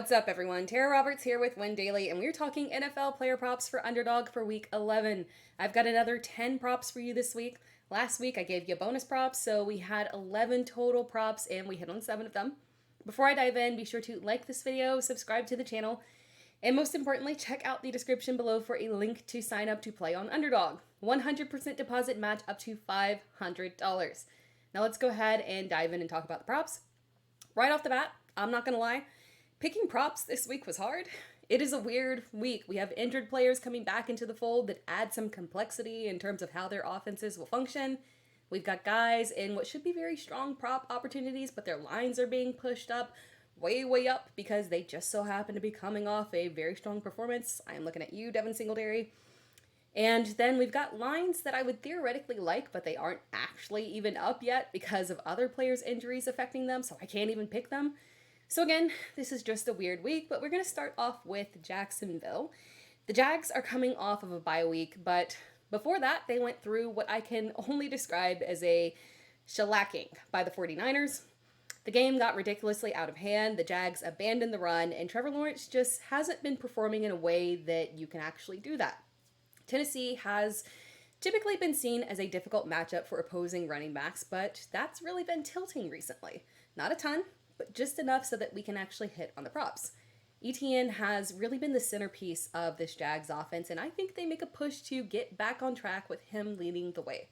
What's up, everyone? Tara Roberts here with Win Daily, and we're talking NFL player props for Underdog for week 11. I've got another 10 props for you this week. Last week I gave you bonus props, so we had 11 total props and we hit on 7 of them. Before I dive in, be sure to like this video, subscribe to the channel, and most importantly, check out the description below for a link to sign up to play on Underdog. 100% deposit match up to $500. Now let's go ahead and dive in and talk about the props. Right off the bat, I'm not going to lie, picking props this week was hard. It is a weird week. We have injured players coming back into the fold that add some complexity in terms of how their offenses will function. We've got guys in what should be very strong prop opportunities, but their lines are being pushed up, way up, because they just so happen to be coming off a very strong performance. I am looking at you, Devin Singletary. And then we've got lines that I would theoretically like, but they aren't actually even up yet because of other players' injuries affecting them, so I can't even pick them. So again, this is just a weird week, but we're going to start off with Jacksonville. The Jags are coming off of a bye week, but before that, they went through what I can only describe as a shellacking by the 49ers. The game got ridiculously out of hand, the Jags abandoned the run, and Trevor Lawrence just hasn't been performing in a way that you can actually do that. Tennessee has typically been seen as a difficult matchup for opposing running backs, but that's really been tilting recently. Not a ton, but just enough so that we can actually hit on the props. ETN has really been the centerpiece of this Jags offense, and I think they make a push to get back on track with him leading the way.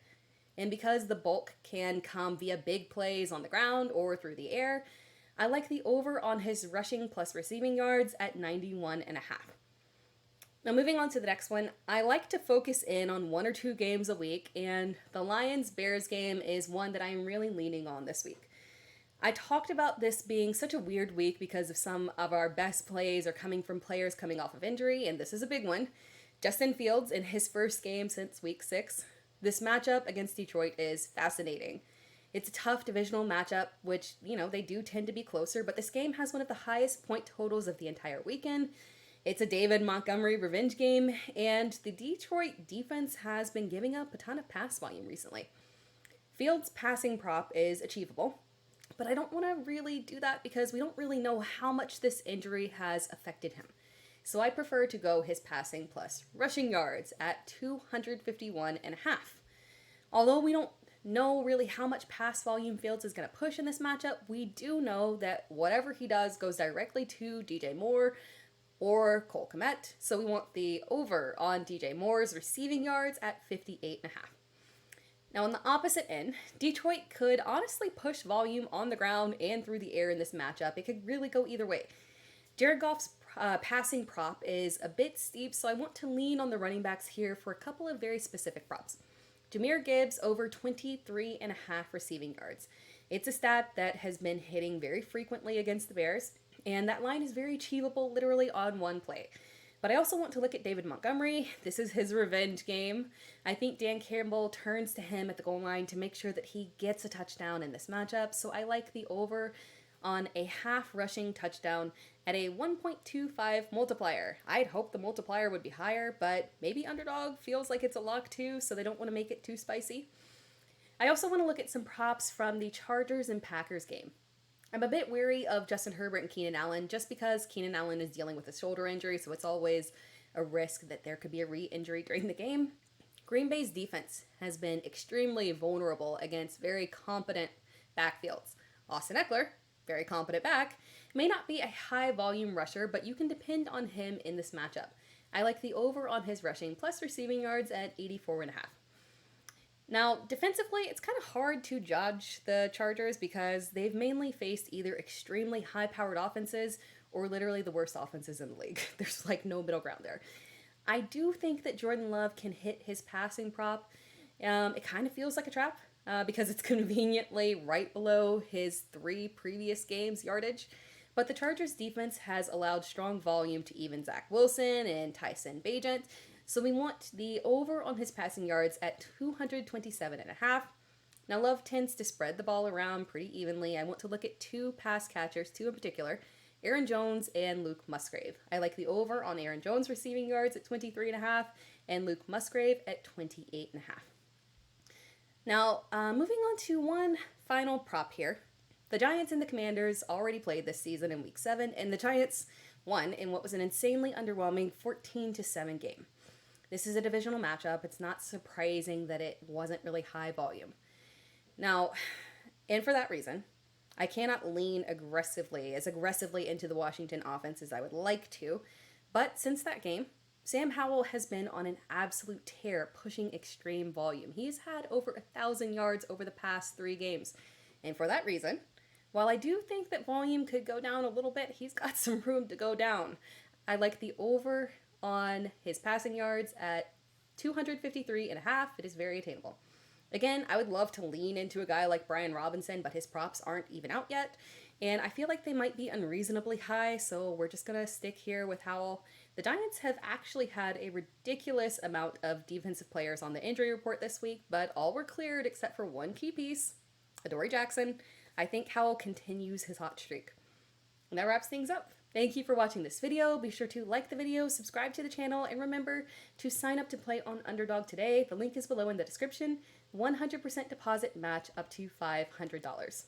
And because the bulk can come via big plays on the ground or through the air, I like the over on his rushing plus receiving yards at 91.5. Now moving on to the next one, I like to focus in on 1 or 2 games a week, and the Lions-Bears game is one that I'm really leaning on this week. I talked about this being such a weird week because of some of our best plays are coming from players coming off of injury, and this is a big one. Justin Fields in his first game since week 6. This matchup against Detroit is fascinating. It's a tough divisional matchup, which, they do tend to be closer, but this game has one of the highest point totals of the entire weekend. It's a David Montgomery revenge game, and the Detroit defense has been giving up a ton of pass volume recently. Fields' passing prop is achievable, but I don't want to really do that because we don't really know how much this injury has affected him. So I prefer to go his passing plus rushing yards at 251.5. Although we don't know really how much pass volume Fields is going to push in this matchup, we do know that whatever he does goes directly to DJ Moore or Cole Kmet. So we want the over on DJ Moore's receiving yards at 58.5. Now, on the opposite end, Detroit could honestly push volume on the ground and through the air in this matchup. It could really go either way. Jared Goff's passing prop is a bit steep, so I want to lean on the running backs here for a couple of very specific props. Jahmyr Gibbs over 23.5 receiving yards. It's a stat that has been hitting very frequently against the Bears, and that line is very achievable literally on one play. But I also want to look at David Montgomery. This is his revenge game. I think Dan Campbell turns to him at the goal line to make sure that he gets a touchdown in this matchup. So I like the over on a half rushing touchdown at a 1.25 multiplier. I'd hope the multiplier would be higher, but maybe Underdog feels like it's a lock too, so they don't want to make it too spicy. I also want to look at some props from the Chargers and Packers game. I'm a bit wary of Justin Herbert and Keenan Allen just because Keenan Allen is dealing with a shoulder injury, so it's always a risk that there could be a re-injury during the game. Green Bay's defense has been extremely vulnerable against very competent backfields. Austin Eckler, very competent back, may not be a high-volume rusher, but you can depend on him in this matchup. I like the over on his rushing plus receiving yards at 84.5. Now, defensively, it's kind of hard to judge the Chargers because they've mainly faced either extremely high-powered offenses or literally the worst offenses in the league. There's no middle ground there. I do think that Jordan Love can hit his passing prop. It kind of feels like a trap because it's conveniently right below his 3 previous games' yardage. But the Chargers' defense has allowed strong volume to even Zach Wilson and Tyson Bagent. So we want the over on his passing yards at 227.5. Now, Love tends to spread the ball around pretty evenly. I want to look at 2 pass catchers, 2 in particular, Aaron Jones and Luke Musgrave. I like the over on Aaron Jones receiving yards at 23.5 and Luke Musgrave at 28.5. Now, moving on to one final prop here. The Giants and the Commanders already played this season in Week 7, and the Giants won in what was an insanely underwhelming 14-7 game. This is a divisional matchup. It's not surprising that it wasn't really high volume. Now, and for that reason, I cannot lean aggressively into the Washington offense as I would like to, but since that game, Sam Howell has been on an absolute tear, pushing extreme volume. He's had over 1,000 yards over the past 3 games, and for that reason, while I do think that volume could go down a little bit, he's got some room to go down. I like the over on his passing yards at 253.5. It is very attainable. Again, I would love to lean into a guy like Brian Robinson, but his props aren't even out yet, and I feel like they might be unreasonably high, so we're just going to stick here with Howell. The Giants have actually had a ridiculous amount of defensive players on the injury report this week, but all were cleared except for one key piece, Adoree Jackson. I think Howell continues his hot streak. And that wraps things up. Thank you for watching this video. Be sure to like the video, subscribe to the channel, and remember to sign up to play on Underdog today. The link is below in the description. 100% deposit match up to $500.